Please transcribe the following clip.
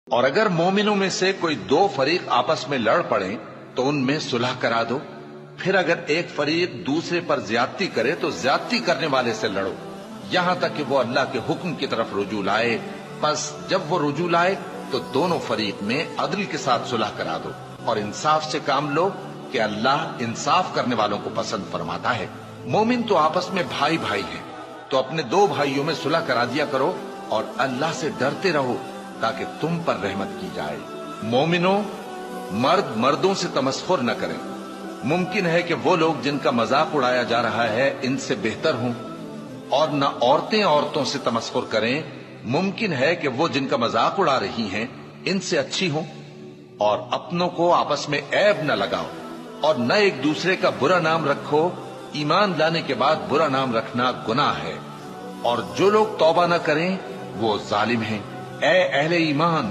اور اگر مومنوں میں سے کوئی دو فریق آپس میں لڑ پڑیں تو ان میں صلح کرا دو، پھر اگر ایک فریق دوسرے پر زیادتی کرے تو زیادتی کرنے والے سے لڑو، یہاں تک کہ وہ اللہ کے حکم کی طرف رجوع لائے۔ پس جب وہ رجوع لائے تو دونوں فریق میں عدل کے ساتھ صلح کرا دو اور انصاف سے کام لو کہ اللہ انصاف کرنے والوں کو پسند فرماتا ہے۔ مومن تو آپس میں بھائی بھائی ہیں، تو اپنے دو بھائیوں میں صلح کرا دیا کرو اور اللہ سے ڈرتے رہو تاکہ تم پر رحمت کی جائے۔ مومنوں، مرد مردوں سے تمسخر نہ کریں۔ ممکن ہے کہ وہ لوگ جن کا مذاق اڑایا جا رہا ہے ان سے بہتر ہوں، اور نہ عورتیں عورتوں سے تمسخر کریں۔ ممکن ہے کہ وہ جن کا مذاق اڑا رہی ہیں ان سے اچھی ہوں۔ اور اپنوں کو آپس میں عیب نہ لگاؤ اور نہ ایک دوسرے کا برا نام رکھو۔ ایمان لانے کے بعد برا نام رکھنا گناہ ہے، اور جو لوگ توبہ نہ کریں وہ ظالم ہیں۔ اے اہل ایمان،